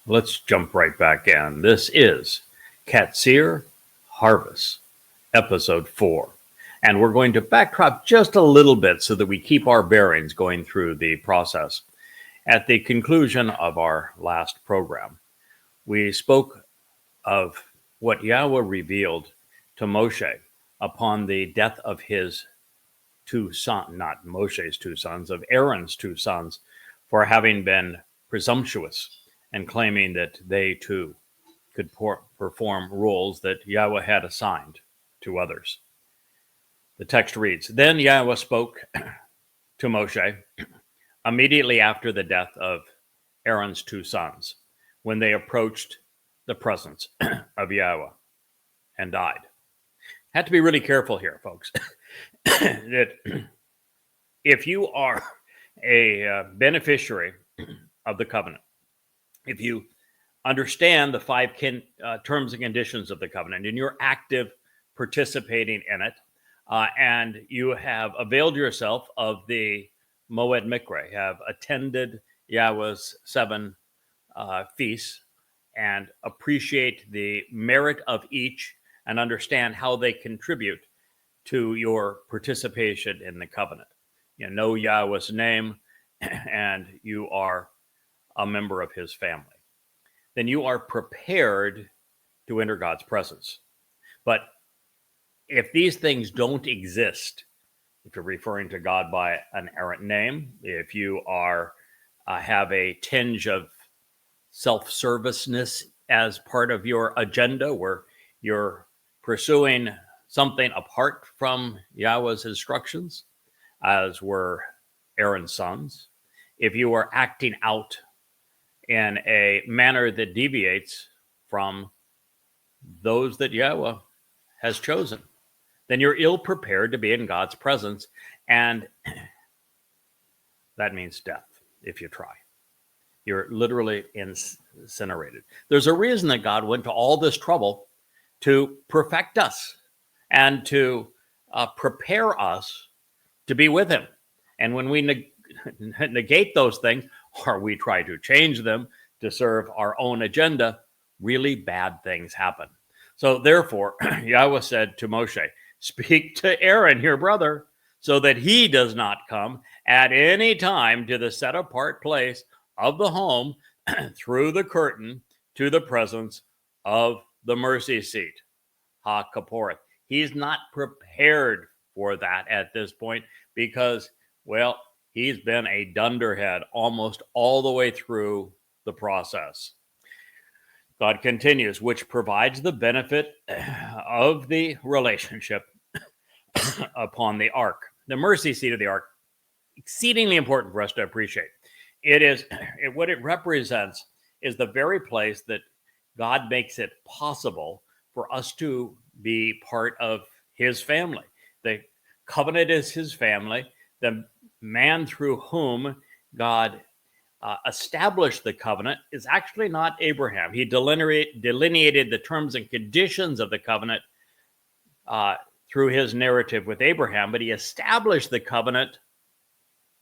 Let's jump right back in. This is Qatsyr Harvest, episode 4. And we're going to backtrack just a little bit so that we keep our bearings going through the process. At the conclusion of our last program, we spoke of what Yahweh revealed to Moshe upon the death of his two sons, not Moshe's two sons, of Aaron's two sons, for having been presumptuous and claiming that they too could perform roles that Yahweh had assigned to others. The text reads, Then Yahweh spoke to Moshe immediately after the death of Aaron's two sons, when they approached the presence of Yahweh and died. Had to be really careful here, folks, that if you are a beneficiary of the covenant, if you understand the five terms and conditions of the covenant, and you're active participating in it, and you have availed yourself of the Moed Mikre, have attended Yahweh's 7 feasts, and appreciate the merit of each, and understand how they contribute to your participation in the covenant. You know Yahweh's name, and you are a member of his family. Then you are prepared to enter God's presence. But if these things don't exist, if you're referring to God by an errant name, if you are have a tinge of self-serviceness as part of your agenda, where you're pursuing something apart from Yahweh's instructions, as were Aaron's sons, if you are acting out in a manner that deviates from those that Yahweh has chosen, then you're ill-prepared to be in God's presence, and that means death if you try. You're literally incinerated. There's a reason that God went to all this trouble to perfect us and to prepare us to be with him. And when we negate those things, or we try to change them to serve our own agenda, really bad things happen. So therefore, Yahweh said to Moshe, speak to Aaron, your brother, so that he does not come at any time to the set apart place of the home through the curtain to the presence of the mercy seat, ha-kaporeth. He's not prepared for that at this point because, well, he's been a dunderhead almost all the way through the process. God continues, which provides the benefit of the relationship upon the ark. The mercy seat of the ark, exceedingly important for us to appreciate. What it represents is the very place that God makes it possible for us to be part of his family. The covenant is his family. The man through whom God established the covenant is actually not Abraham. He delineated the terms and conditions of the covenant through his narrative with Abraham, but he established the covenant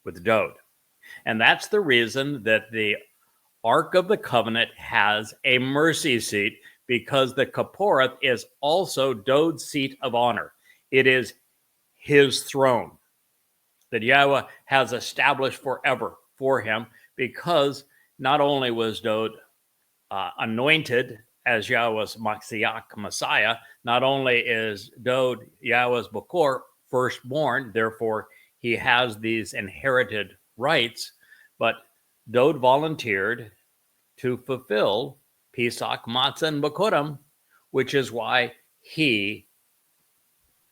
with Dod. And that's the reason that the Ark of the Covenant has a mercy seat, because the Kaporeth is also Dod's seat of honor. It is his throne that Yahweh has established forever for him, because not only was Dod anointed as Yahweh's Maxiach Messiah, not only is Dod Yahweh's Bokor, firstborn, therefore he has these inherited rights, but Dod volunteered to fulfill Pesach, Matzah, and Bokurim, which is why he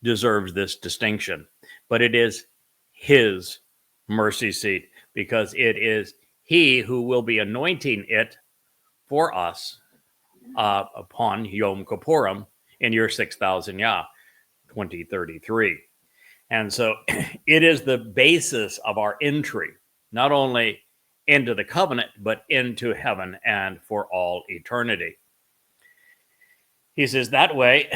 deserves this distinction. But it is his mercy seat, because it is he who will be anointing it for us upon Yom Kippurim in year 6000 Yah, 2033. And so it is the basis of our entry, not only into the covenant, but into heaven and for all eternity. He says that way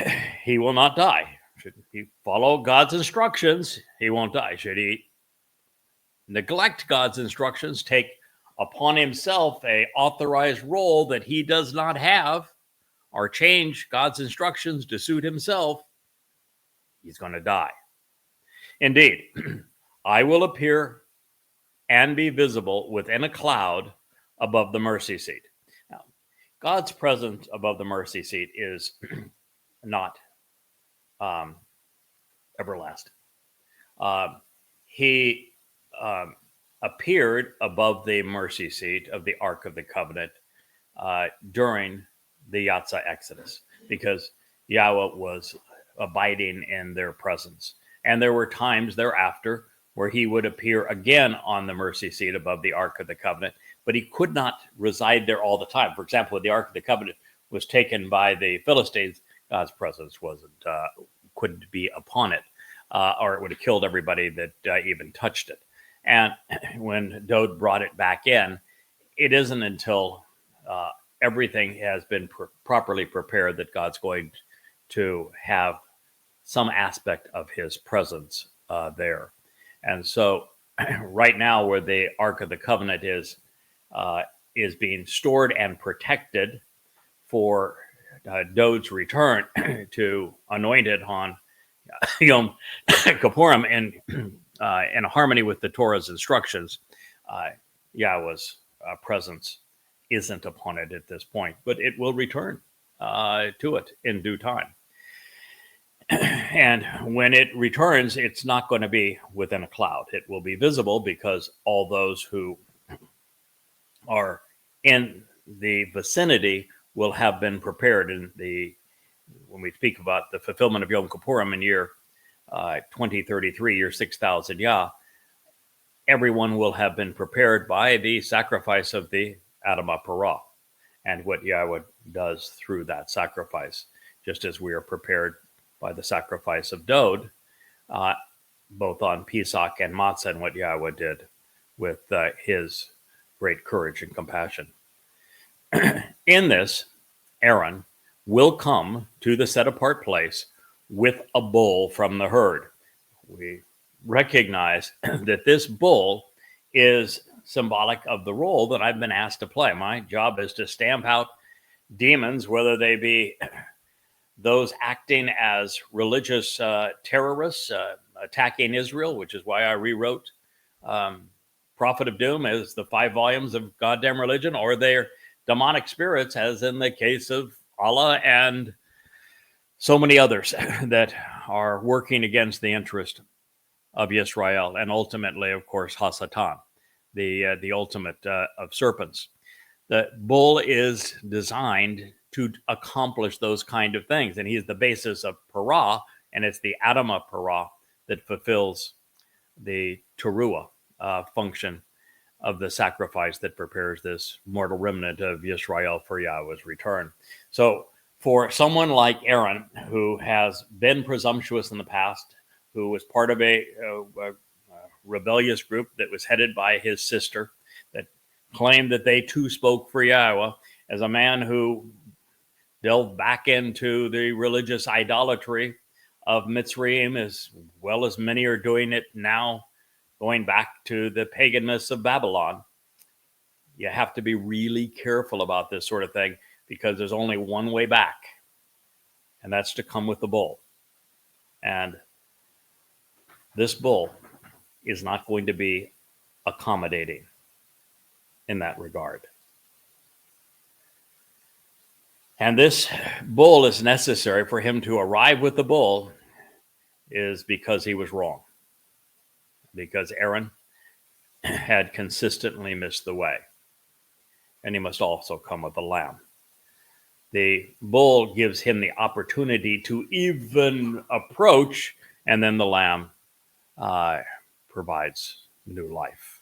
he will not die. Should he follow God's instructions, he won't die. Should he neglect God's instructions, take upon himself a authorized role that he does not have, or change God's instructions to suit himself, he's going to die. Indeed, I will appear and be visible within a cloud above the mercy seat. Now, God's presence above the mercy seat is not everlasting. He appeared above the mercy seat of the Ark of the Covenant during the Yatsa Exodus, because Yahweh was abiding in their presence. And there were times thereafter where he would appear again on the mercy seat above the Ark of the Covenant, but he could not reside there all the time. For example, when the Ark of the Covenant was taken by the Philistines, God's presence couldn't be upon it, or it would have killed everybody that even touched it. And when Dode brought it back in, it isn't until everything has been properly prepared that God's going to have some aspect of his presence there. And so right now, where the Ark of the Covenant is being stored and protected for Dode's return to anoint it on Yom Kippurim in harmony with the Torah's instructions, Yahweh's presence isn't upon it at this point, but it will return to it in due time. And when it returns, it's not going to be within a cloud. It will be visible, because all those who are in the vicinity will have been prepared. When we speak about the fulfillment of Yom Kippurim in year 2033, year 6,000 Yah, everyone will have been prepared by the sacrifice of the Adamah Parah and what Yahweh does through that sacrifice, just as we are prepared by the sacrifice of Dode, both on Pesach and Matzah, and what Yahweh did with his great courage and compassion. In this, Aaron will come to the set-apart place with a bull from the herd. We recognize that this bull is symbolic of the role that I've been asked to play. My job is to stamp out demons, whether they be those acting as religious terrorists attacking Israel, which is why I rewrote Prophet of Doom as the 5 volumes of Goddamn Religion, or they're demonic spirits, as in the case of Allah and so many others that are working against the interest of Israel, and ultimately, of course, Hasatan, the ultimate of serpents. The bull is designed to accomplish those kind of things, and he's the basis of Parah, and it's the Adamah Parah that fulfills the Teruah function of the sacrifice that prepares this mortal remnant of Israel for Yahweh's return. So for someone like Aaron, who has been presumptuous in the past, who was part of a rebellious group that was headed by his sister, that claimed that they too spoke for Yahweh, as a man who delved back into the religious idolatry of Mitzrayim, as well as many are doing it now, going back to the paganness of Babylon. You have to be really careful about this sort of thing, because there's only one way back, and that's to come with the bull. And this bull is not going to be accommodating in that regard. And this bull is necessary. For him to arrive with the bull is because he was wrong, because Aaron had consistently missed the way. And he must also come with a lamb. The bull gives him the opportunity to even approach, and then the lamb provides new life.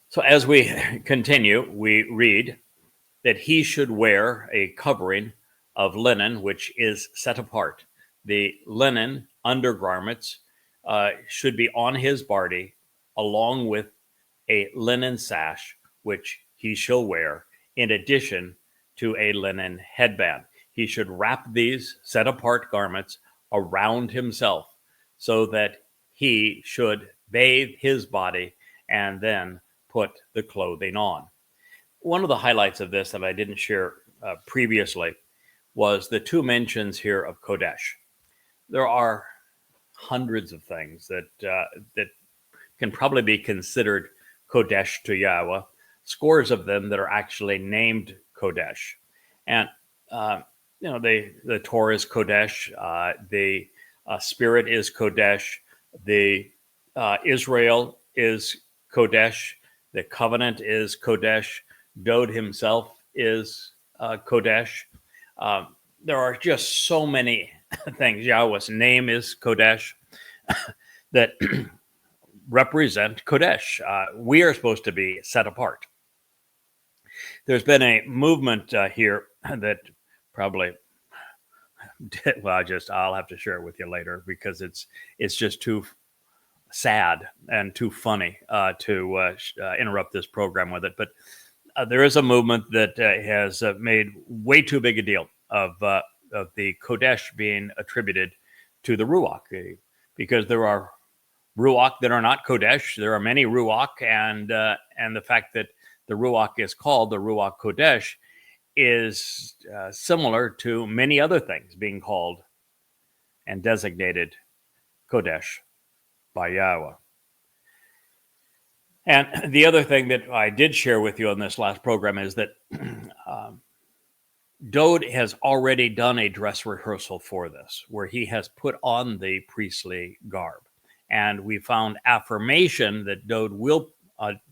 So as we continue, we read that he should wear a covering of linen, which is set apart. The linen undergarments should be on his body, along with a linen sash, which he shall wear, in addition to a linen headband. He should wrap these set apart garments around himself, so that he should bathe his body and then put the clothing on. One of the highlights of this that I didn't share previously was the two mentions here of Kodesh. There are hundreds of things that can probably be considered Kodesh to Yahweh, scores of them that are actually named Kodesh. And, the Torah is Kodesh, the Spirit is Kodesh, the Israel is Kodesh, the covenant is Kodesh, Dod himself is Kodesh. There are just so many things. Yahweh's name is Kodesh that represent Kodesh. We are supposed to be set apart. There's been a movement here that probably, I'll have to share it with you later because it's just too sad and too funny to interrupt this program with it. But there is a movement that has made way too big a deal of the Kodesh being attributed to the Ruach, because there are Ruach that are not Kodesh. There are many Ruach, and the fact that the Ruach is called the Ruach Kodesh is similar to many other things being called and designated Kodesh by Yahweh. And the other thing that I did share with you on this last program is that Dod has already done a dress rehearsal for this, where he has put on the priestly garb. And we found affirmation that Dod will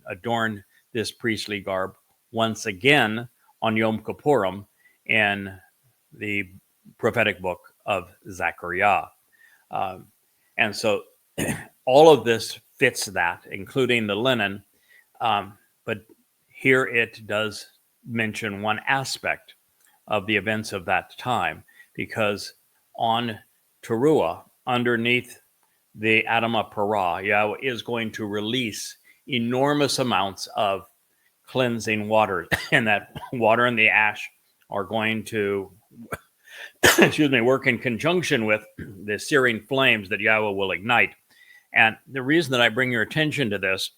adorn this priestly garb once again on Yom Kippurim in the prophetic book of Zechariah. And so all of this fits that, including the linen. But here it does mention one aspect of the events of that time, because on Towrah, underneath the Adamah Parah, Yahweh is going to release enormous amounts of cleansing water, and that water and the ash are going to work in conjunction with the searing flames that Yahweh will ignite. And the reason that I bring your attention to this,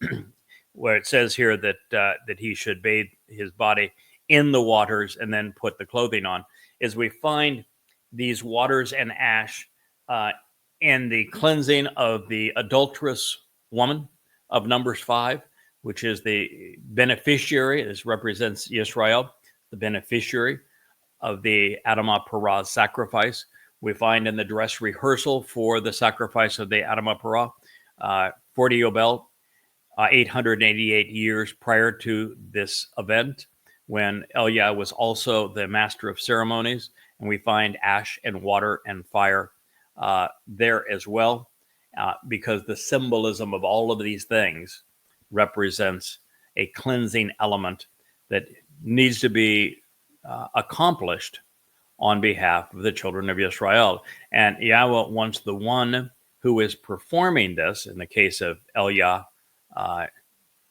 where it says here that he should bathe his body in the waters and then put the clothing on, is we find these waters and ash in the cleansing of the adulterous woman of Numbers 5, which is the beneficiary. This represents Israel, the beneficiary of the Adamah Parah sacrifice. We find in the dress rehearsal for the sacrifice of the Adamah Parah, 40 Yobel, 888 years prior to this event, when Eliah was also the master of ceremonies, and we find ash and water and fire there as well, because the symbolism of all of these things represents a cleansing element that needs to be accomplished on behalf of the children of Israel. And Yahweh wants the one who is performing this, in the case of Eliah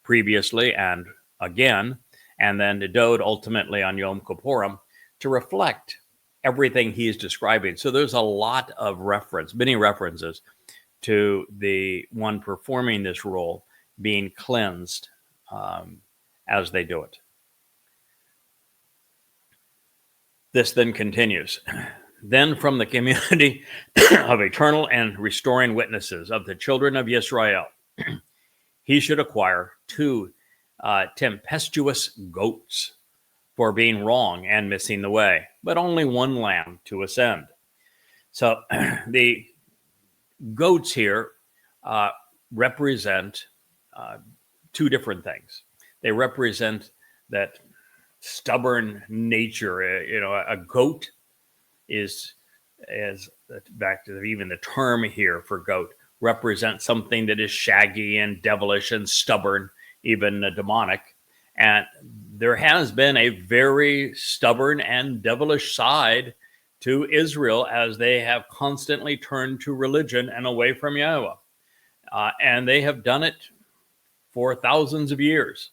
previously and again, and then to Dod ultimately on Yom Kippurim, to reflect everything he is describing. So there's a lot of many references to the one performing this role being cleansed as they do it. This then continues. Then from the community of eternal and restoring witnesses of the children of Israel, he should acquire 2 tempestuous goats for being wrong and missing the way, but only 1 lamb to ascend. So the goats here represent 2 different things. They represent that stubborn nature. A goat is back to even the term here for goat, represents something that is shaggy and devilish and stubborn, even demonic. And there has been a very stubborn and devilish side to Israel as they have constantly turned to religion and away from Yahweh. And they have done it for thousands of years.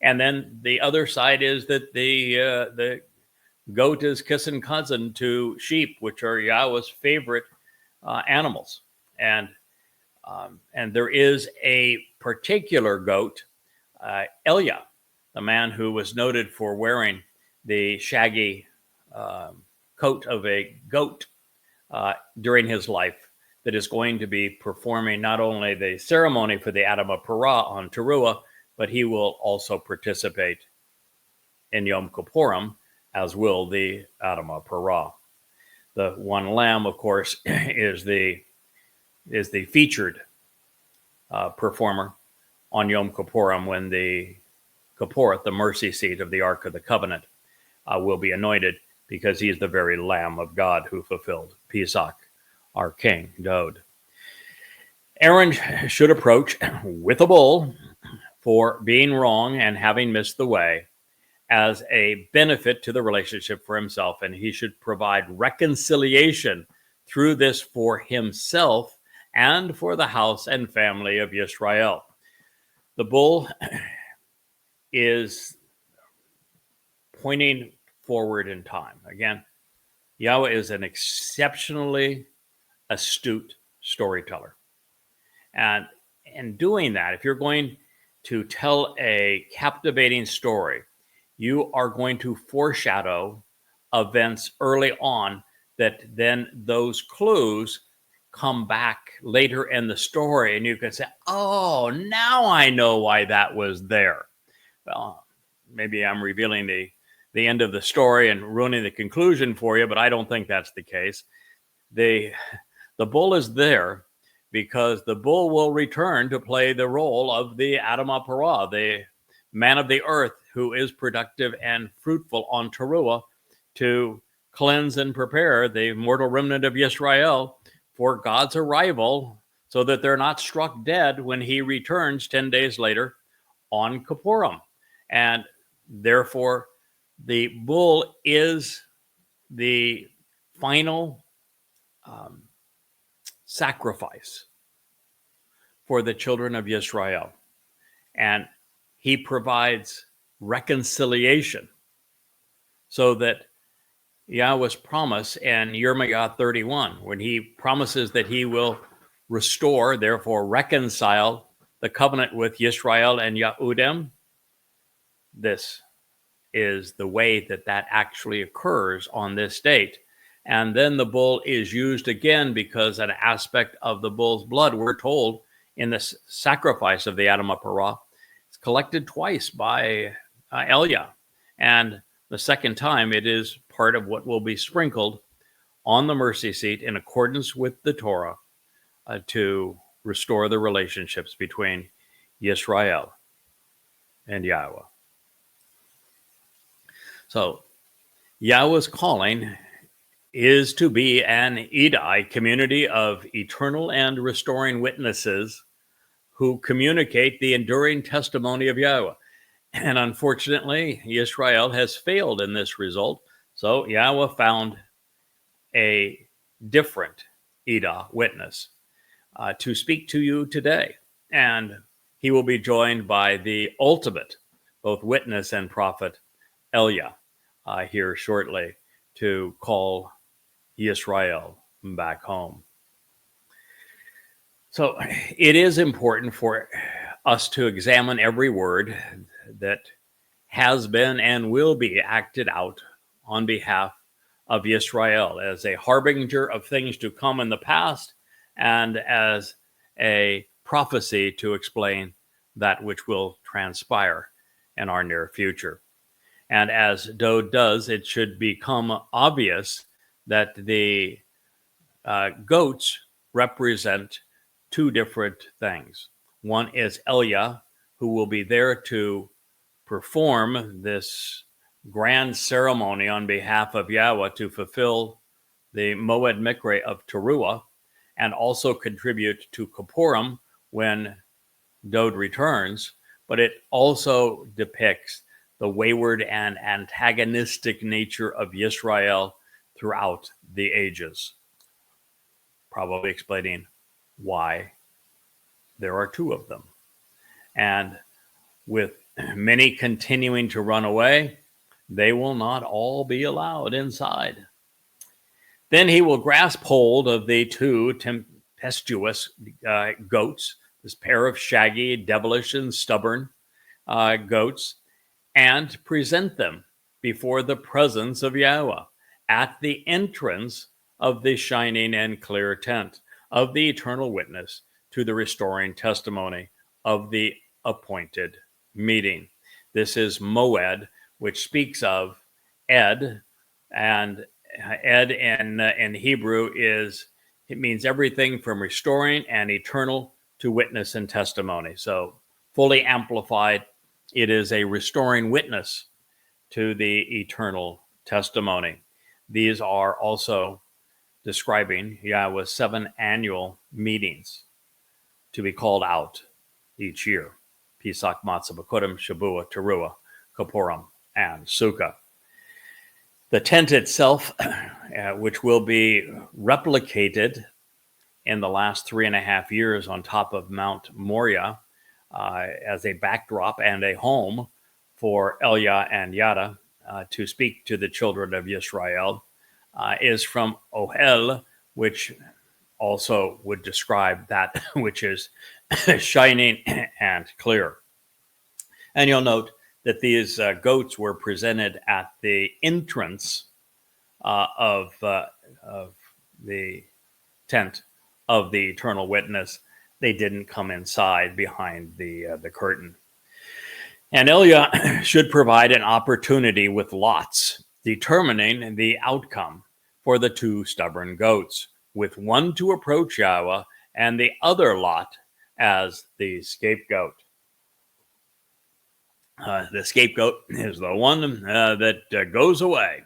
And then the other side is that the goat is kissing cousin to sheep, which are Yahweh's favorite animals. And And there is a particular goat, Elia, the man who was noted for wearing the shaggy coat of a goat during his life, that is going to be performing not only the ceremony for the Adamah Parah on Towrah, but he will also participate in Yom Kippurim, as will the Adamah Parah. The one lamb, of course, is the featured performer on Yom Kippurim, when the Kipporeth, the mercy seat of the Ark of the Covenant, will be anointed, because he is the very Lamb of God who fulfilled Pesach, our King Dod. Aaron should approach with a bull for being wrong and having missed the way, as a benefit to the relationship for himself, and he should provide reconciliation through this for himself and for the house and family of Yisrael. The bull is pointing forward in time. Again, Yahweh is an exceptionally astute storyteller. And in doing that, if you're going to tell a captivating story, you are going to foreshadow events early on, that then those clues come back later in the story, and you can say, oh, now I know why that was there. Well, maybe I'm revealing the end of the story and ruining the conclusion for you, but I don't think that's the case. The bull is there because the bull will return to play the role of the Adamah Parah, the man of the earth who is productive and fruitful on Towrah, to cleanse and prepare the mortal remnant of Yisrael for God's arrival, so that they're not struck dead when he returns 10 days later on Kippurim. And therefore, the bull is the final sacrifice for the children of Yisrael. And he provides reconciliation, so that Yahweh's promise in Yirmiyah 31, when he promises that he will restore, therefore reconcile the covenant with Yisrael and Yehudim, this is the way that actually occurs on this date. And then the bull is used again, because an aspect of the bull's blood, we're told in the sacrifice of the Adamah Parah, it's collected twice by Elia. And the second time, it is part of what will be sprinkled on the mercy seat in accordance with the Torah, to restore the relationships between Yisrael and Yahweh. So Yahweh's calling is to be an Edai, community of eternal and restoring witnesses who communicate the enduring testimony of Yahweh. And unfortunately, Yisrael has failed in this result. So Yahweh found a different Edah witness to speak to you today. And he will be joined by the ultimate, both witness and prophet, Elia, here shortly, to call Yisrael back home. So it is important for us to examine every word that has been and will be acted out on behalf of Yisrael, as a harbinger of things to come in the past, and as a prophecy to explain that which will transpire in our near future. And as Dod does, it should become obvious that the goats represent two different things. One is Elia, who will be there to perform this grand ceremony on behalf of Yahweh to fulfill the Moed Mikre of Towrah, and also contribute to Kippurim when Dod returns. But it also depicts the wayward and antagonistic nature of Yisrael throughout the ages, probably explaining why there are two of them. And with many continuing to run away, they will not all be allowed inside. Then he will grasp hold of the two tempestuous goats, this pair of shaggy, devilish, and stubborn goats, and present them before the presence of Yahweh at the entrance of the shining and clear tent of the eternal witness to the restoring testimony of the appointed meeting. This is Moed, which speaks of Ed, and Ed in Hebrew it means everything from restoring and eternal to witness and testimony. So fully amplified, it is a restoring witness to the eternal testimony. These are also describing Yahweh's 7 annual meetings to be called out each year: Pesach, Matzah, Bekurim, Shavua, Teruah, Kippurim, and Sukkah. The tent itself, which will be replicated in the last 3.5 years on top of Mount Moriah as a backdrop and a home for Elia and Yada to speak to the children of Israel, is from Ohel, which also would describe that which is shining and clear. And you'll note that these goats were presented at the entrance of the tent of the eternal witness. They didn't come inside behind the curtain. And Elia should provide an opportunity with lots, determining the outcome for the 2 stubborn goats, with one to approach Yahweh and the other lot as the scapegoat. The scapegoat is the one that goes away.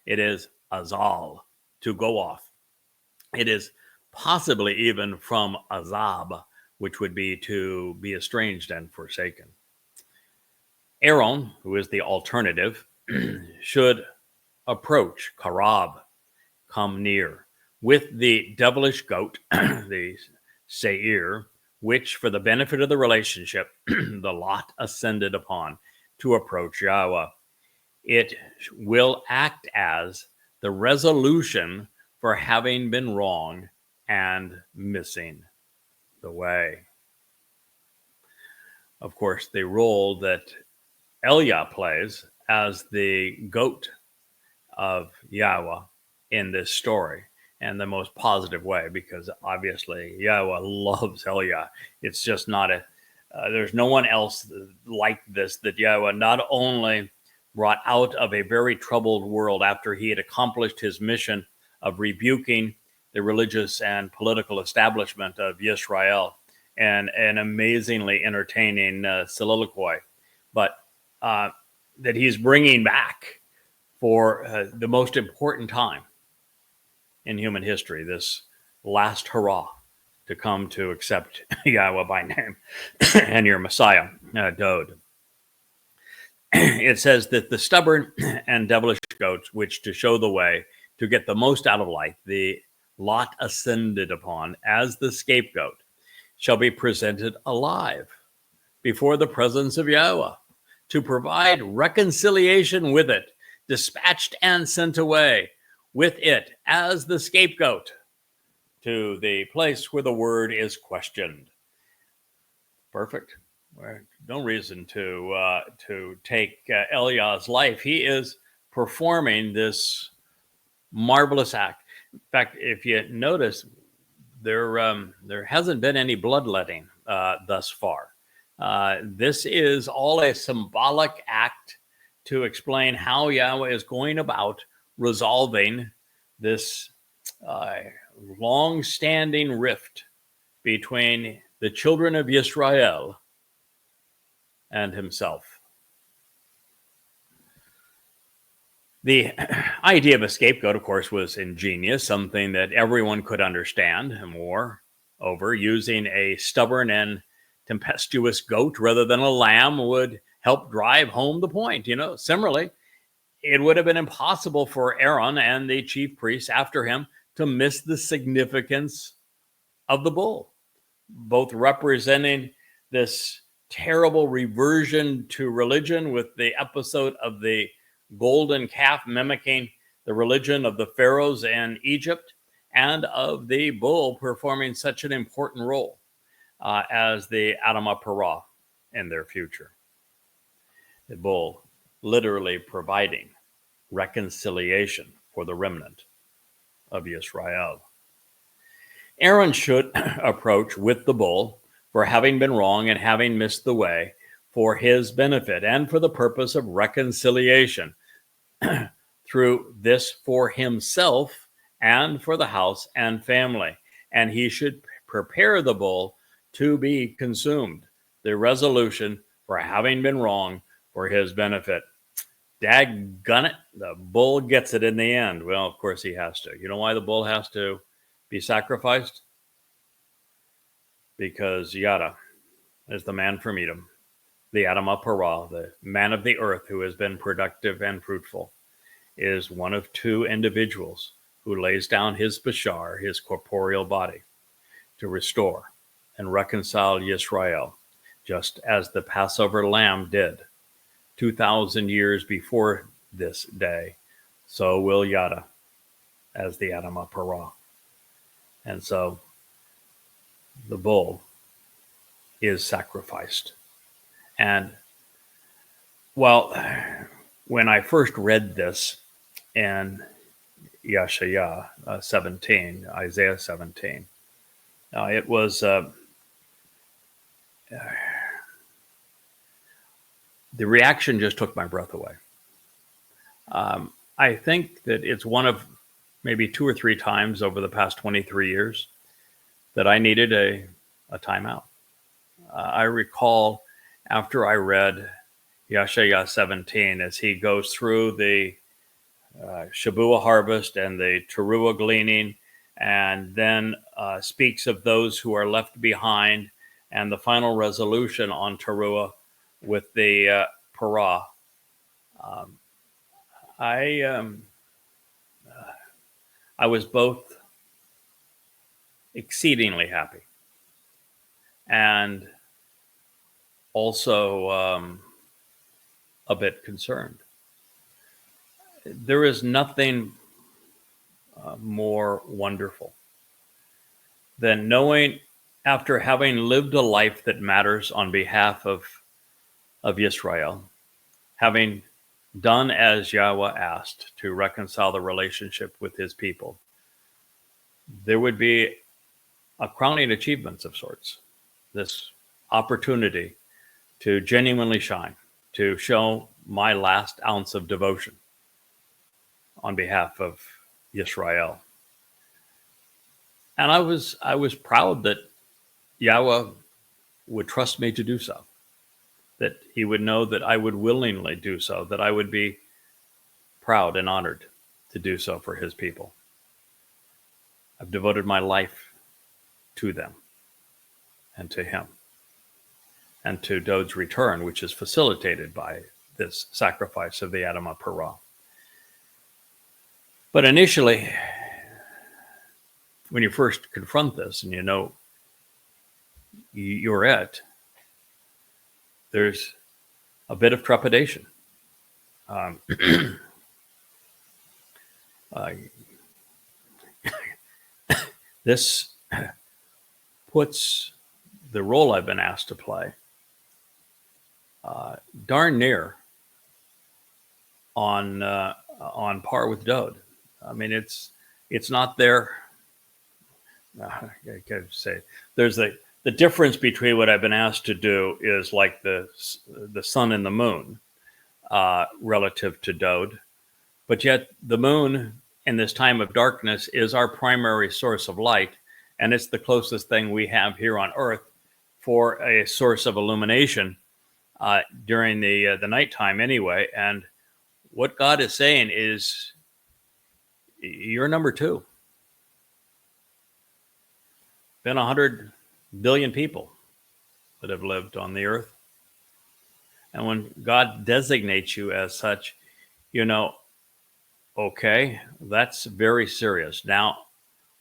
It is Azal, to go off. It is possibly even from Azab, which would be to be estranged and forsaken. Aaron, who is the alternative, should approach, Karab, come near, with the devilish goat, the Seir, which, for the benefit of the relationship, the lot ascended upon to approach Yahweh. It will act as the resolution for having been wrong and missing the way. Of course, the role that Elia plays as the goat of Yahweh in this story, and the most positive way, because obviously Yahweh loves Elia. It's just not there's no one else like this, that Yahweh not only brought out of a very troubled world after he had accomplished his mission of rebuking the religious and political establishment of Israel, and an amazingly entertaining soliloquy, but that he's bringing back for the most important time in human history, this last hurrah to come to accept Yahweh by name and your Messiah, Dode. It says that the stubborn and devilish goats, which to show the way to get the most out of life, the lot ascended upon as the scapegoat, shall be presented alive before the presence of Yahweh to provide reconciliation with it, dispatched and sent away with it as the scapegoat to the place where the word is questioned. Perfect. No reason to take Eliah's life. He is performing this marvelous act. In fact, if you notice, there hasn't been any bloodletting thus far. This is all a symbolic act to explain how Yahweh is going about resolving this long-standing rift between the children of Israel and himself. The idea of a scapegoat, of course, was ingenious, something that everyone could understand, and moreover, using a stubborn and tempestuous goat rather than a lamb would help drive home the point. Similarly, it would have been impossible for Aaron and the chief priests after him to miss the significance of the bull, both representing this terrible reversion to religion with the episode of the golden calf mimicking the religion of the pharaohs in Egypt, and of the bull performing such an important role as the Adamah Parah in their future. The bull literally providing reconciliation for the remnant of Israel. Aaron should approach with the bull for having been wrong and having missed the way for his benefit and for the purpose of reconciliation through this for himself and for the house and family. And he should prepare the bull to be consumed, the resolution for having been wrong for his benefit. Daggone it, the bull gets it in the end. Well, of course he has to. You know why the bull has to be sacrificed? Because Yada is the man from Edom, the Adamah Parah, the man of the earth who has been productive and fruitful, is one of two individuals who lays down his bashar, his corporeal body, to restore and reconcile Yisrael, just as the Passover lamb did 2,000 years before this day. So will Yada as the Adamah Parah. And so the bull is sacrificed. And well, when I first read this in Yeshaya 17, Isaiah 17, it was the reaction just took my breath away. I think that it's one of maybe 2 or 3 times over the past 23 years that I needed a timeout. I recall after I read Yeshaya 17, as he goes through the Shavua harvest and the Teruah gleaning, and then speaks of those who are left behind, and the final resolution on Teruah with the Parah. I was both exceedingly happy and also a bit concerned. There is nothing more wonderful than knowing, after having lived a life that matters on behalf of Israel, having done as Yahweh asked to reconcile the relationship with his people, there would be a crowning achievement of sorts, this opportunity to genuinely shine, to show my last ounce of devotion on behalf of Israel. And I was proud that Yahweh would trust me to do so, that he would know that I would willingly do so, that I would be proud and honored to do so for his people. I've devoted my life to them and to him and to Dod's return, which is facilitated by this sacrifice of the Adamah Parah. But initially, when you first confront this and you know you're it, there's a bit of trepidation. This puts the role I've been asked to play darn near on par with Dode. I mean, it's not there. I gotta say, there's the difference between what I've been asked to do is like the sun and the moon relative to Dode, but yet the moon in this time of darkness is our primary source of light, and it's the closest thing we have here on Earth for a source of illumination during the nighttime anyway. And what God is saying is, you're number 2. Been 100 billion people that have lived on the earth. And when God designates you as such, you know, okay, that's very serious. Now,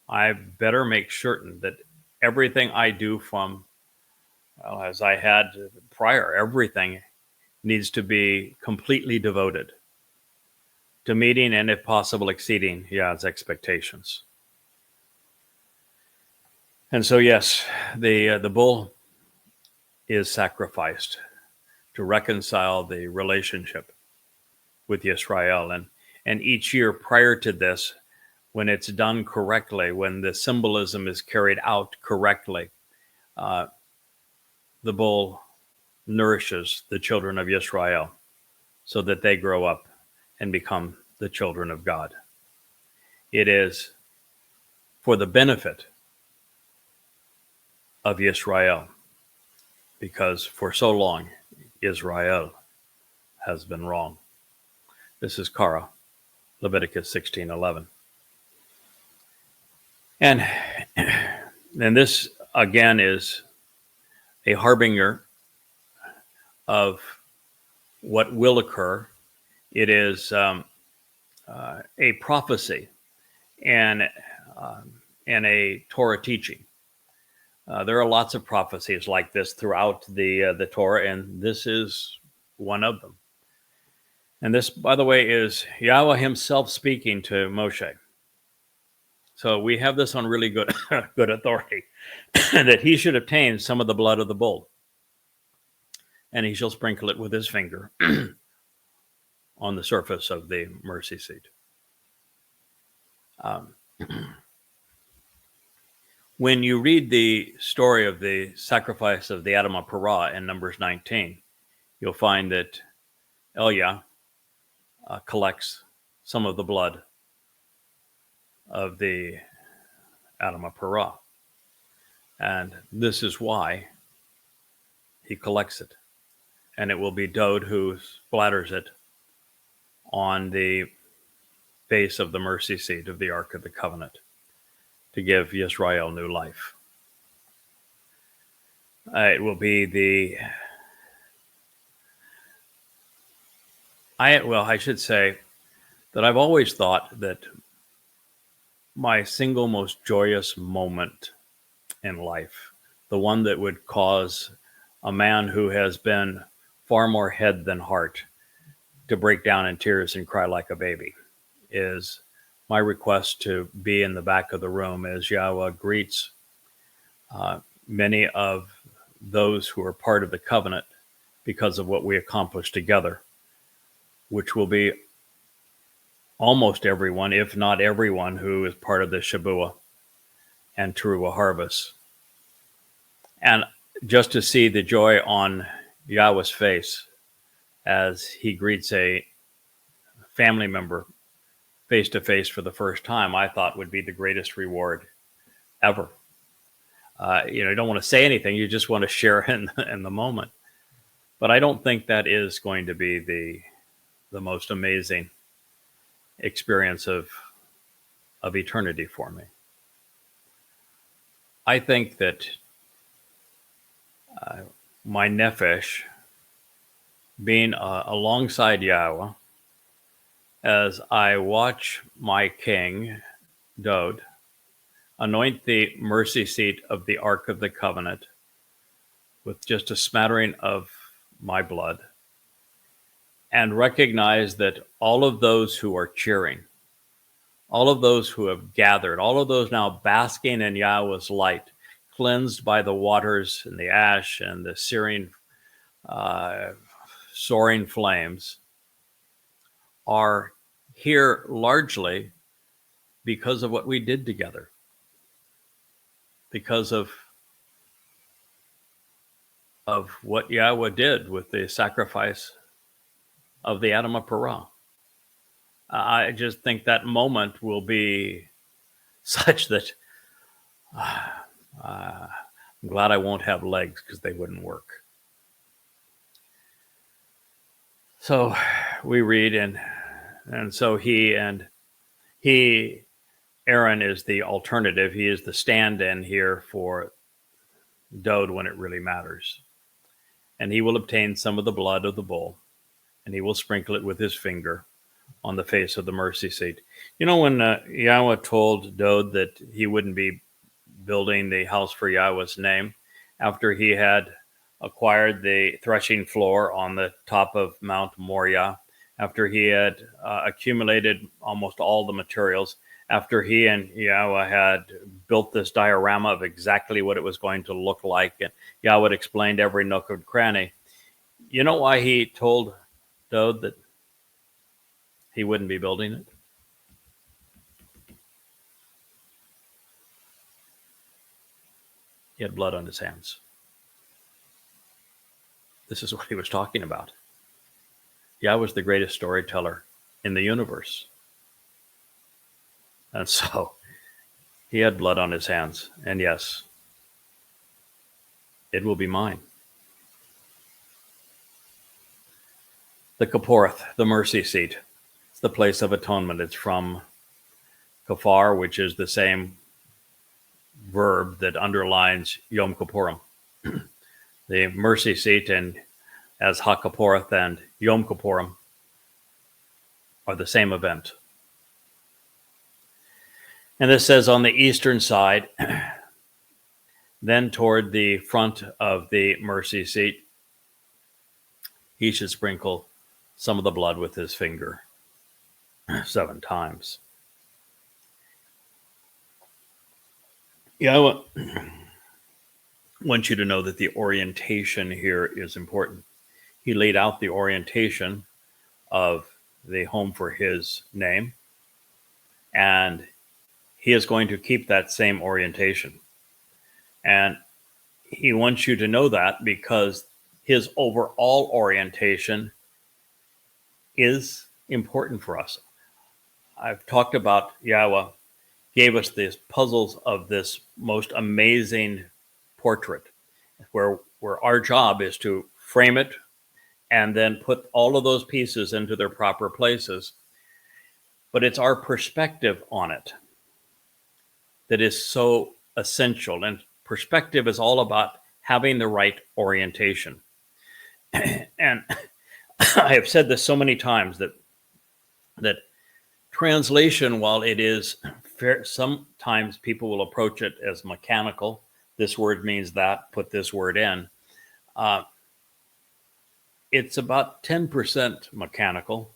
I better make certain that everything I do from, well, as I had prior, everything needs to be completely devoted to meeting and, if possible, exceeding Yah's expectations. And so, yes, the bull is sacrificed to reconcile the relationship with Yisrael. And each year prior to this, when it's done correctly, when the symbolism is carried out correctly, the bull nourishes the children of Yisrael so that they grow up and become the children of God. It is for the benefit of Yisrael, because for so long Israel has been wrong. This is Kara, Leviticus 16:11. And this again is a harbinger of what will occur. It is a prophecy and a Torah teaching. There are lots of prophecies like this throughout the Torah, and this is one of them. And this, by the way, is Yahweh himself speaking to Moshe. So we have this on really good authority, that he should obtain some of the blood of the bull, and he shall sprinkle it with his finger on the surface of the mercy seat. When you read the story of the sacrifice of the Adamah Parah in Numbers 19, you'll find that Eliah collects some of the blood of the Adamah Parah. And this is why he collects it. And it will be Dod who splatters it on the face of the mercy seat of the Ark of the Covenant to give Yisrael new life. It will be I should say that I've always thought that my single most joyous moment in life, the one that would cause a man who has been far more head than heart to break down in tears and cry like a baby, is my request to be in the back of the room as Yahweh greets many of those who are part of the covenant because of what we accomplished together, which will be almost everyone, if not everyone, who is part of the Shabuah and Towrah harvest. And just to see the joy on Yahweh's face as he greets a family member face to face for the first time, I thought would be the greatest reward ever. You don't want to say anything; you just want to share in the moment. But I don't think that is going to be the most amazing experience of eternity for me. I think that my nefesh being alongside Yahweh as I watch my king, Dod, anoint the mercy seat of the Ark of the Covenant with just a smattering of my blood, and recognize that all of those who are cheering, all of those who have gathered, all of those now basking in Yahweh's light, cleansed by the waters and the ash and the searing, soaring flames, are here largely because of what we did together, because of what Yahweh did with the sacrifice of the Adamah Parah. I just think that moment will be such that I'm glad I won't have legs, because they wouldn't work. So we read, and so Aaron is the alternative. He is the stand-in here for Dod when it really matters. And he will obtain some of the blood of the bull, and he will sprinkle it with his finger on the face of the mercy seat. When Yahweh told Dod that he wouldn't be building the house for Yahweh's name, after he had acquired the threshing floor on the top of Mount Moriah, after he had accumulated almost all the materials, after he and Yahweh had built this diorama of exactly what it was going to look like, and Yahweh explained every nook and cranny, you know why he told Dode that he wouldn't be building it? He had blood on his hands. This is what he was talking about. Yahweh was the greatest storyteller in the universe. And so he had blood on his hands. And yes, it will be mine. The Kapporeth, the mercy seat. It's the place of atonement. It's from kafar, which is the same verb that underlines Yom Kippurim. The mercy seat and as HaKapporeth and Yom Kippurim are the same event. And this says on the eastern side, then toward the front of the mercy seat, he should sprinkle some of the blood with his finger 7 times. Yahweh wants you to know that the orientation here is important. He laid out the orientation of the home for his name, and he is going to keep that same orientation. And he wants you to know that because his overall orientation is important for us. I've talked about Yahweh gave us these puzzles of this most amazing portrait where our job is to frame it and then put all of those pieces into their proper places. But it's our perspective on it that is so essential. And perspective is all about having the right orientation. And I have said this so many times that translation, while it is fair, sometimes people will approach it as mechanical. This word means that, put this word in. It's about 10% mechanical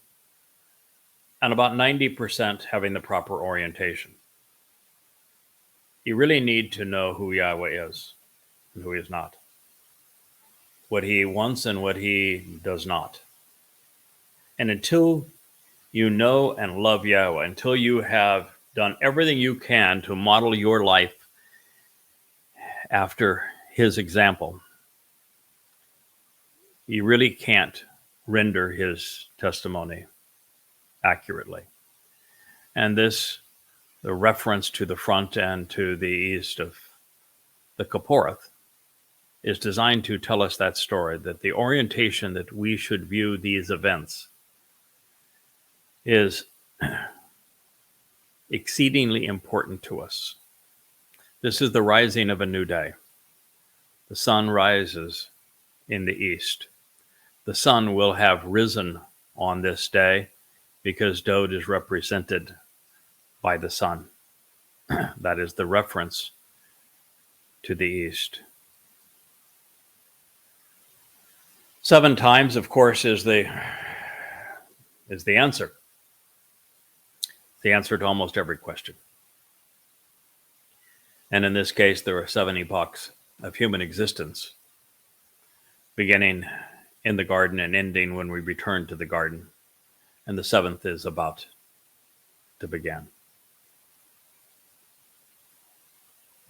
and about 90% having the proper orientation. You really need to know who Yahweh is and who he is not, what he wants and what he does not. And until you know and love Yahweh, until you have done everything you can to model your life after his example, you really can't render his testimony accurately. And this, the reference to the front and to the east of the Kapporeth, is designed to tell us that story, that the orientation that we should view these events is exceedingly important to us. This is the rising of a new day. The sun rises in the east. The sun will have risen on this day because Dode is represented by the sun. That is the reference to the east. 7 times, of course, is the answer. The answer to almost every question. And in this case, there are 7 epochs of human existence, beginning in the garden and ending when we return to the garden. And the 7th is about to begin.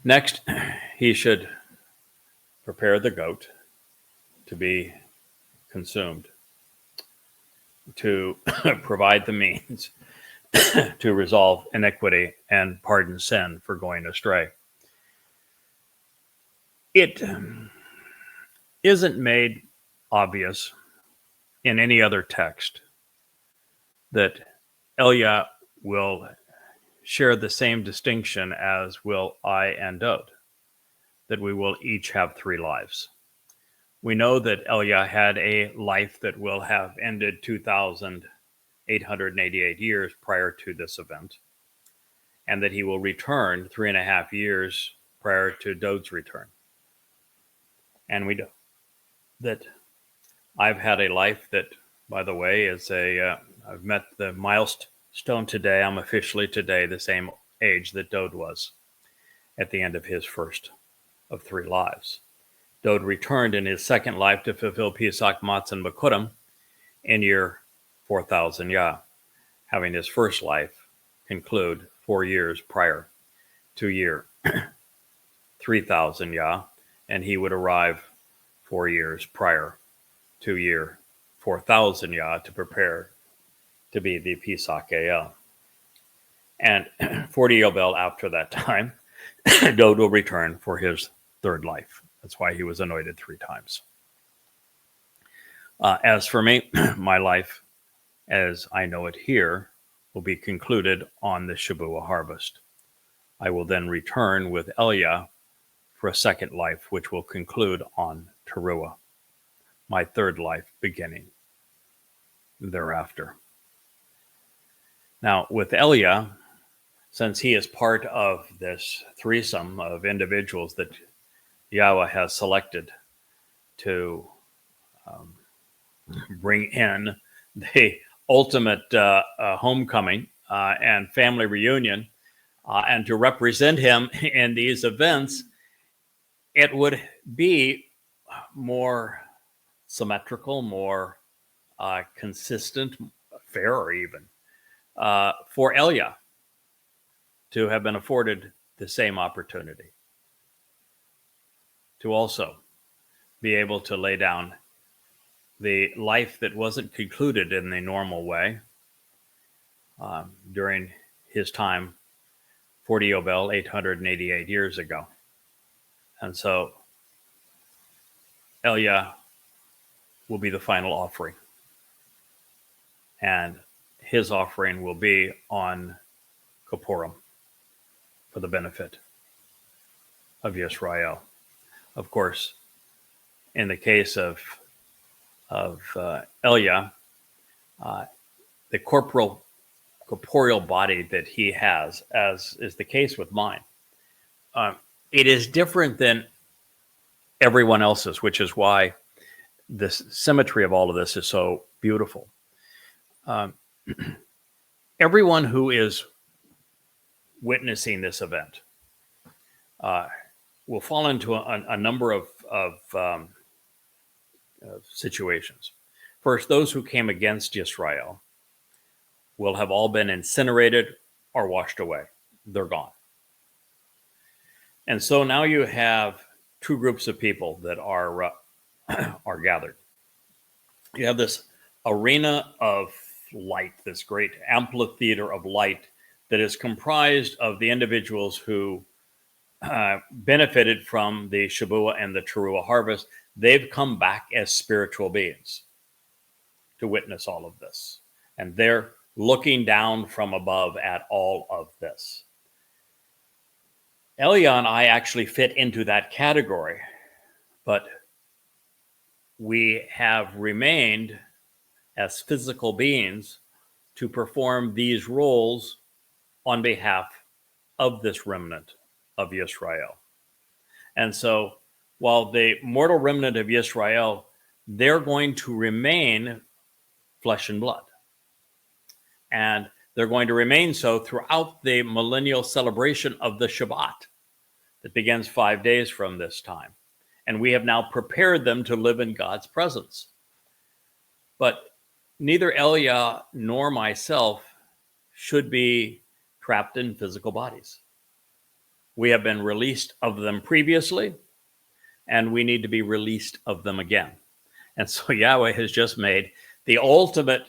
Next, he should prepare the goat to be consumed, to provide the means to resolve iniquity and pardon sin for going astray. It isn't made obvious in any other text that Elia will share the same distinction as will I and Dode, that we will each have 3 lives. We know that Elia had a life that will have ended 2,888 years prior to this event, and that he will return 3.5 years prior to Dode's return. And we know that I've had a life that, by the way, is I've met the milestone stone today, I'm officially today the same age that Dode was at the end of his first of 3 lives. Dode returned in his second life to fulfill Pesach Matzon Bekurim in year 4000 Yah, having his first life conclude 4 years prior to year 3000 Yah, and he would arrive 4 years prior to year 4000 Yah to prepare to be the Pesach El. And 40 Yobel after that time, Dode will return for his third life. That's why he was anointed 3 times. As for me, my life, as I know it here, will be concluded on the Shabuah harvest. I will then return with Eliah for a second life, which will conclude on Towrah, my third life beginning thereafter. Now, with Eliah, since he is part of this threesome of individuals that Yahweh has selected to bring in the ultimate homecoming and family reunion, and to represent him in these events, it would be more symmetrical, more consistent, fairer even, for Eliah to have been afforded the same opportunity to also be able to lay down the life that wasn't concluded in the normal way during his time, 40 Yobel, 888 years ago. And so Eliah will be the final offering. And his offering will be on Kippurim for the benefit of Yisrael. Of course, in the case of Eliah, the corporeal body that he has, as is the case with mine, it is different than everyone else's, which is why this symmetry of all of this is so beautiful. Everyone who is witnessing this event will fall into a number of situations. First, those who came against Israel will have all been incinerated or washed away. They're gone. And so now you have 2 groups of people that are gathered. You have this arena of light, this great amphitheater of light that is comprised of the individuals who benefited from the Shabuah and the Towrah harvest. They've come back as spiritual beings to witness all of this. And they're looking down from above at all of this. Eliah and I actually fit into that category, but we have remained as physical beings to perform these roles on behalf of this remnant of Yisrael. And so while the mortal remnant of Yisrael, they're going to remain flesh and blood. And they're going to remain so throughout the millennial celebration of the Shabat that begins 5 days from this time. And we have now prepared them to live in God's presence. But neither Eliah nor myself should be trapped in physical bodies. We have been released of them previously, and we need to be released of them again. And so Yahweh has just made the ultimate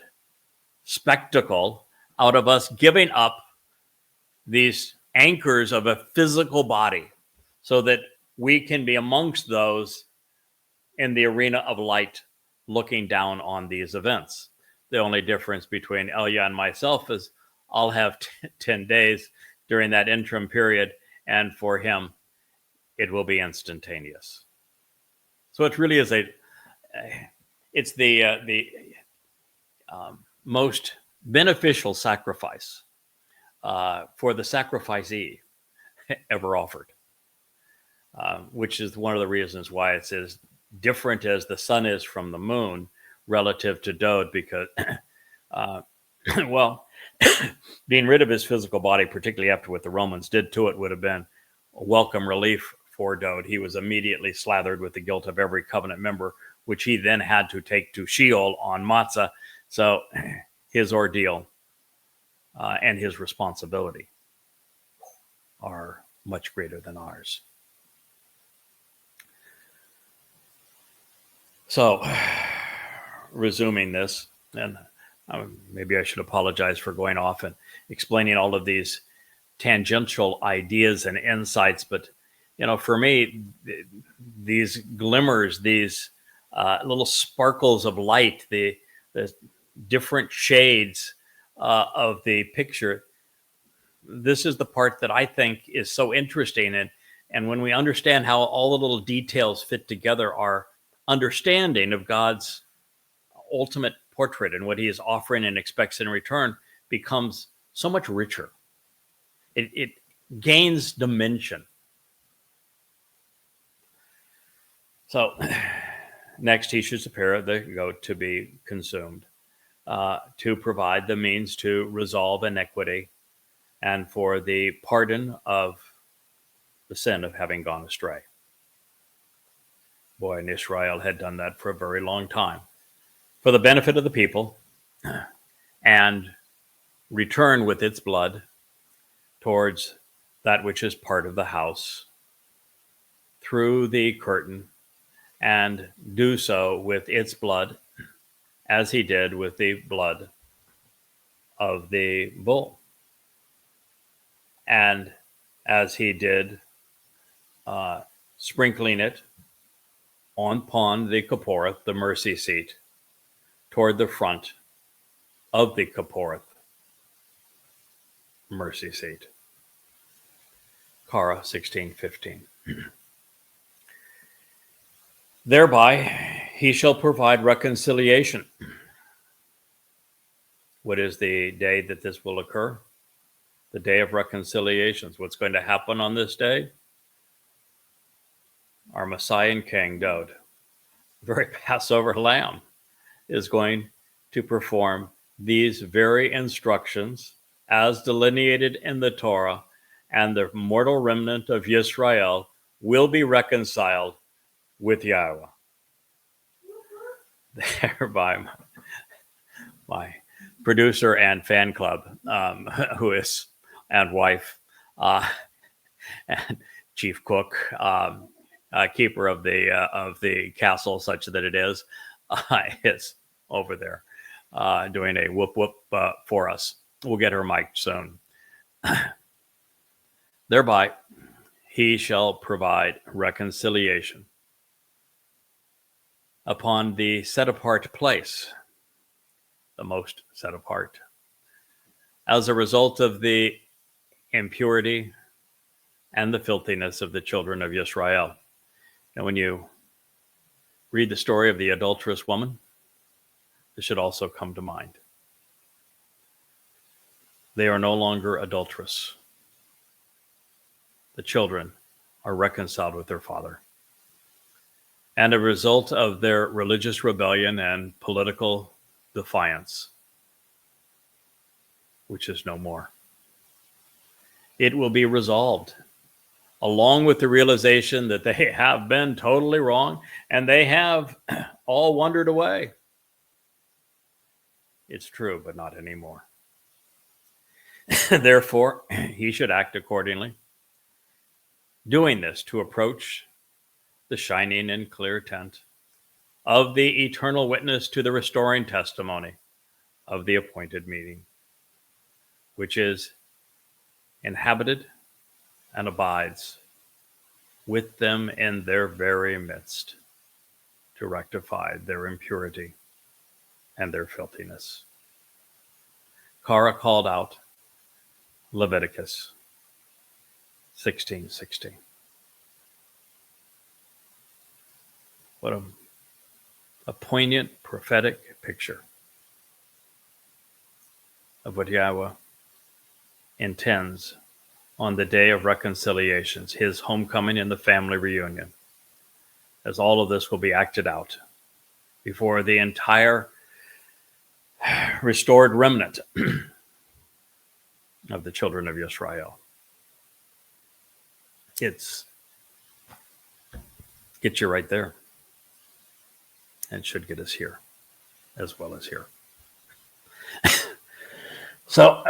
spectacle out of us giving up these anchors of a physical body so that we can be amongst those in the arena of light looking down on these events. The only difference between Eliah and myself is I'll have 10 days during that interim period, and for him, it will be instantaneous. So it really is it's the most beneficial sacrifice for the sacrificee ever offered, which is one of the reasons why it's as different as the sun is from the moon relative to Dode, because, well, Being rid of his physical body, particularly after what the Romans did to it, would have been a welcome relief for Dowd. He was immediately slathered with the guilt of every covenant member, which he then had to take to Sheol on Matzah. So his ordeal and his responsibility are much greater than ours. So, resuming this, and maybe I should apologize for going off and explaining all of these tangential ideas and insights, but for me, these glimmers, these little sparkles of light, the different shades of the picture, this is the part that I think is so interesting. And when we understand how all the little details fit together, our understanding of God's ultimate portrait and what he is offering and expects in return becomes so much richer. It gains dimension. So next he should prepare the goat to be consumed, to provide the means to resolve iniquity and for the pardon of the sin of having gone astray. Boy, and Israel had done that for a very long time, for the benefit of the people, and return with its blood towards that which is part of the house through the curtain, and do so with its blood as he did with the blood of the bull, and as he did sprinkling it upon the Qatsyr, the mercy seat, toward the front of the Qatsyr mercy seat. Qatsyr 16:15. Thereby he shall provide reconciliation. What is the day that this will occur? The day of reconciliations. What's going to happen on this day? Our Messiah and King, Dowd, the very Passover lamb, is going to perform these very instructions as delineated in the Torah, and the mortal remnant of Yisrael will be reconciled with Yahowah. Thereby, my producer and fan club, and wife, and chief cook, keeper of the castle, such that it is over there doing a whoop whoop for us. We'll get her mic'd soon. Thereby, he shall provide reconciliation upon the set apart place, the most set apart, as a result of the impurity and the filthiness of the children of Yisrael. And when you read the story of the adulterous woman, this should also come to mind. They are no longer adulterous. The children are reconciled with their father. And a result of their religious rebellion and political defiance, which is no more, it will be resolved, along with the realization that they have been totally wrong and they have all wandered away. It's true, but not anymore. Therefore, he should act accordingly, doing this to approach the shining and clear tent of the eternal witness to the restoring testimony of the appointed meeting, which is inhabited and abides with them in their very midst, to rectify their impurity and their filthiness. Qatsyr called out Leviticus 16:16. What a poignant prophetic picture of what Yahowah intends on the day of reconciliations, his homecoming and the family reunion, as all of this will be acted out before the entire restored remnant of the children of Israel. It's get you right there, and should get us here as well as here. So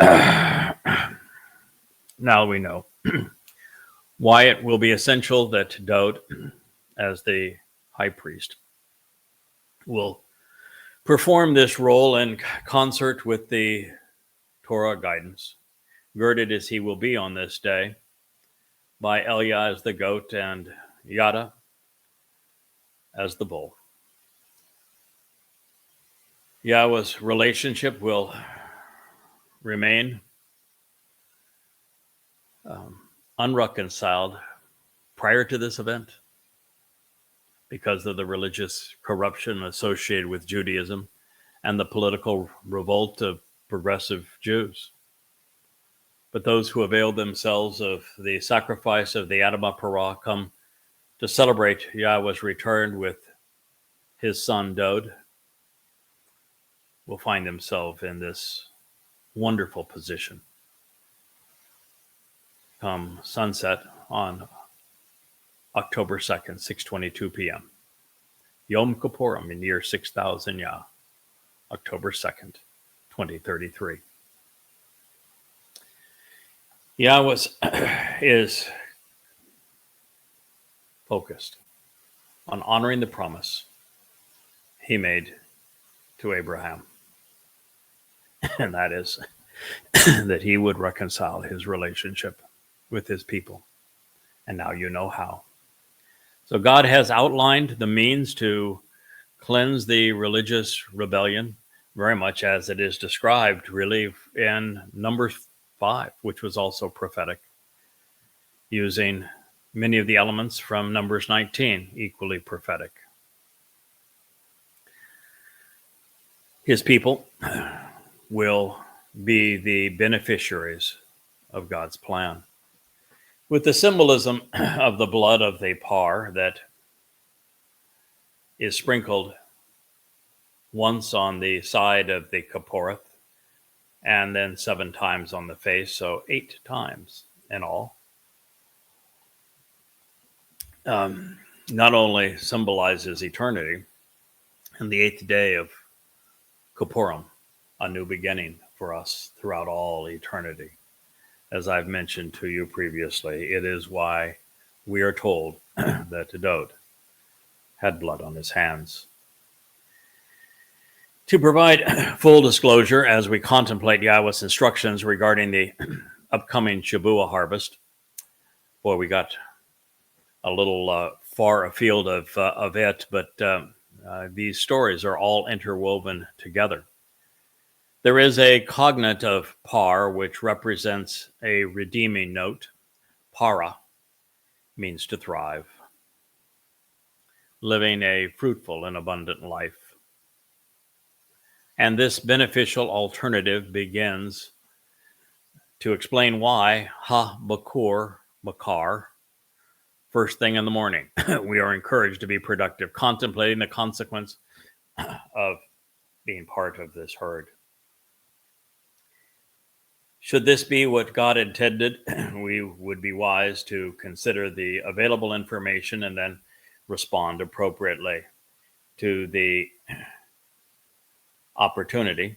now we know why it will be essential that Dowd, as the high priest, will perform this role in concert with the Torah guidance, girded as he will be on this day by Elia as the goat and Yada as the bull. Yahweh's relationship will remain unreconciled prior to this event because of the religious corruption associated with Judaism and the political revolt of progressive Jews. But those who availed themselves of the sacrifice of the Adamah Parah come to celebrate Yahweh's return with his son Dowd will find themselves in this wonderful position come sunset on October 2nd, 6:22 p.m. Yom Kippurim in year 6000 Yah, October 2nd, 2033. Yahweh is focused on honoring the promise he made to Abraham. And that is that he would reconcile his relationship with his people. And now you know how. So God has outlined the means to cleanse the religious rebellion, very much as it is described really in Numbers 5, which was also prophetic, using many of the elements from Numbers 19, equally prophetic. His people will be the beneficiaries of God's plan. With the symbolism of the blood of the par that is sprinkled once on the side of the Kipporeth and then 7 times on the face, so 8 times in all, not only symbolizes eternity and the 8th day of Kippurim, a new beginning for us throughout all eternity. As I've mentioned to you previously, it is why we are told that Dowd had blood on his hands. To provide full disclosure as we contemplate Yahweh's instructions regarding the upcoming Shabuah harvest, boy, we got a little far afield of it, but these stories are all interwoven together. There is a cognate of par, which represents a redeeming note. Para means to thrive, living a fruitful and abundant life. And this beneficial alternative begins to explain why bakar, first thing in the morning, we are encouraged to be productive, contemplating the consequence of being part of this herd. Should this be what God intended, we would be wise to consider the available information and then respond appropriately to the opportunity,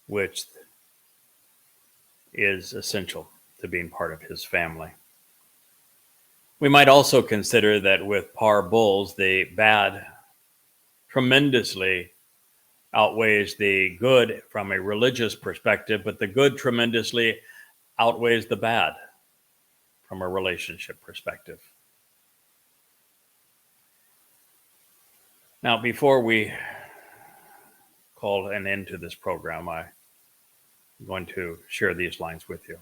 which is essential to being part of his family. We might also consider that with par bulls, the bad tremendously outweighs the good from a religious perspective, but the good tremendously outweighs the bad from a relationship perspective. Now, before we call an end to this program, I'm going to share these lines with you.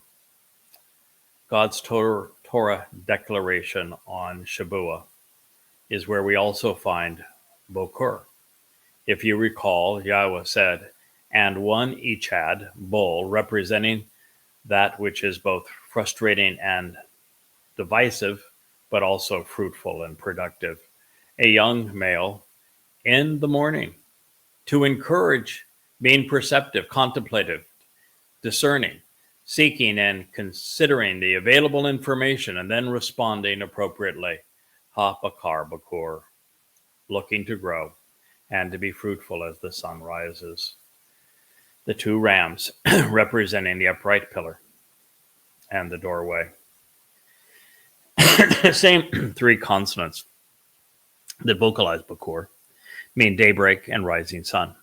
God's Torah declaration on Shabuah is where we also find Bokur. If you recall, Yahweh said, and one echad, bull, representing that which is both frustrating and divisive, but also fruitful and productive. A young male in the morning to encourage being perceptive, contemplative, discerning, seeking and considering the available information and then responding appropriately. Ha bakar bakur, looking to grow and to be fruitful as the sun rises. The two rams representing the upright pillar and the doorway. The same three consonants that vocalize bakur mean daybreak and rising sun.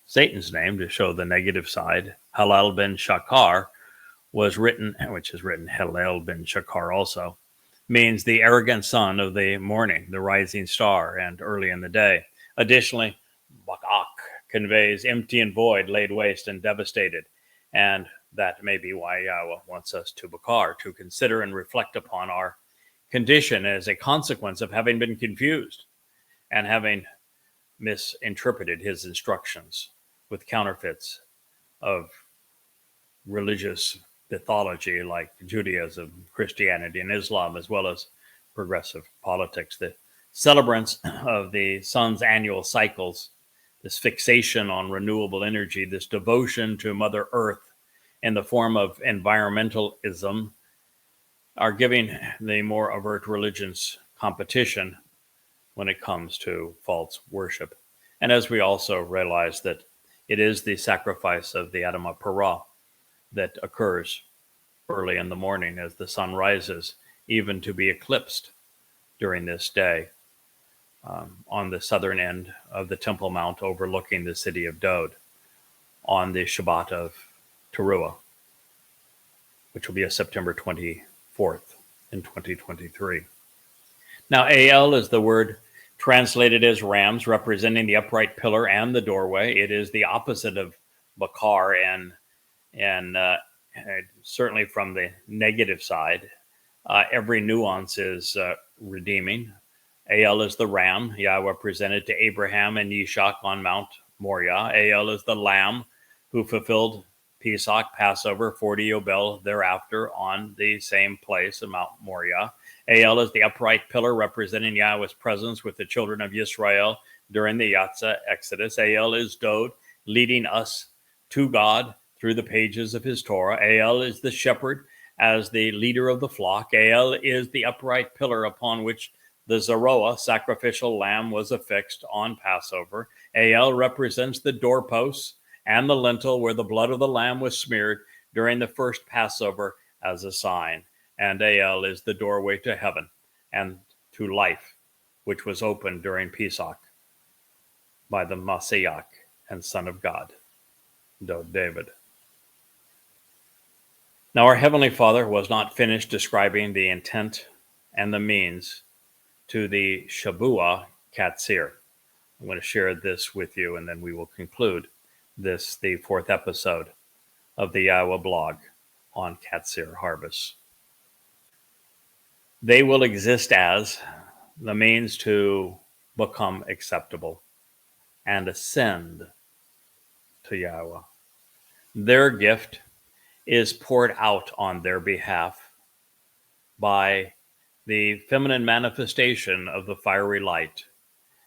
Satan's name, to show the negative side, Halal ben Shakar, was written, which is written Halal ben Shakar also, means the arrogant son of the morning, the rising star, and early in the day. Additionally, Bakak conveys empty and void, laid waste and devastated. And that may be why Yahweh wants us to bakar, to consider and reflect upon our condition as a consequence of having been confused and having misinterpreted his instructions with counterfeits of religious mythology like Judaism, Christianity, and Islam, as well as progressive politics. The celebrants of the sun's annual cycles, this fixation on renewable energy, this devotion to Mother Earth in the form of environmentalism, are giving the more overt religions competition when it comes to false worship. And as we also realize that it is the sacrifice of the Adamah Parah that occurs early in the morning as the sun rises, even to be eclipsed during this day on the southern end of the Temple Mount overlooking the city of Dode on the Shabat of Towrah, which will be a September 24th in 2023. Now, El is the word translated as rams, representing the upright pillar and the doorway. It is the opposite of bakar, and certainly from the negative side, every nuance is redeeming. El is the ram Yahweh presented to Abraham and Yishak on Mount Moriah. El is the lamb who fulfilled Pesach, Passover, 40 Yobel thereafter on the same place of Mount Moriah. El is the upright pillar representing Yahweh's presence with the children of Israel during the Yatza Exodus. El is Dode, leading us to God through the pages of his Torah. El is the shepherd as the leader of the flock. El is the upright pillar upon which the Zeroah, sacrificial lamb, was affixed on Passover. El represents the doorposts and the lintel where the blood of the lamb was smeared during the first Passover as a sign. And El is the doorway to heaven and to life, which was opened during Pesach by the Messiah and Son of God, David. Now, our Heavenly Father was not finished describing the intent and the means to the Shabuah Qatsyr. I'm going to share this with you, and then we will conclude this, the fourth episode of the YAHOWAH blog on Qatsyr harvest. They will exist as the means to become acceptable and ascend to Yahweh. Their gift is poured out on their behalf by the feminine manifestation of the fiery light,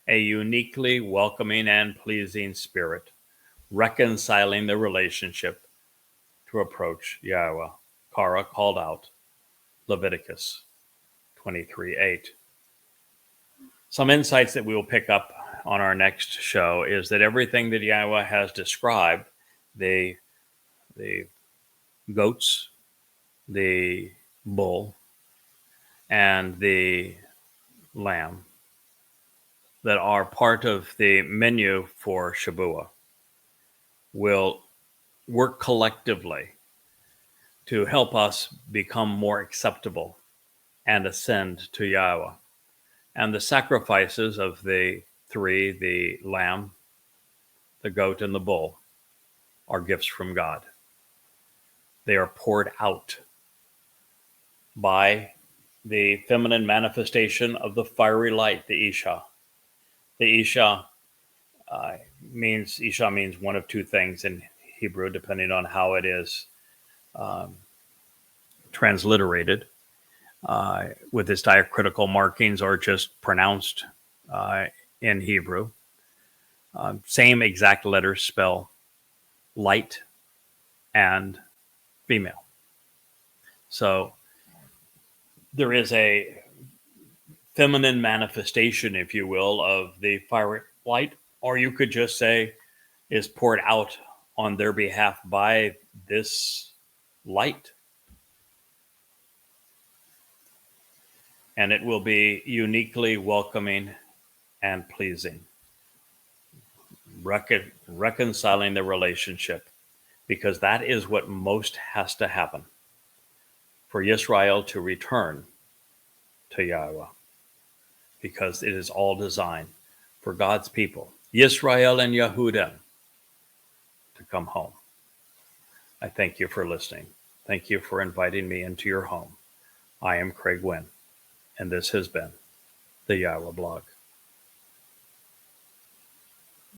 a uniquely welcoming and pleasing spirit, reconciling the relationship to approach Yahweh. Kara called out, Leviticus 23:8. Some insights that we will pick up on our next show is that everything that Yahweh has described, the goats, the bull, and the lamb that are part of the menu for Shabuah will work collectively to help us become more acceptable and ascend to Yahweh. And the sacrifices of the three, the lamb, the goat, and the bull, are gifts from God. They are poured out by the feminine manifestation of the fiery light, the Isha. The Isha means one of two things in Hebrew, depending on how it is transliterated with its diacritical markings or just pronounced in Hebrew. Same exact letters spell light and female. So there is a feminine manifestation, if you will, of the fiery light, or you could just say is poured out on their behalf by this light. And it will be uniquely welcoming and pleasing, reconciling the relationship, because that is what most has to happen for Yisrael to return to Yahowah, because it is all designed for God's people, Yisrael and Yehuda, to come home. I thank you for listening. Thank you for inviting me into your home. I am Craig Winn, and this has been the YAHOWAH blog.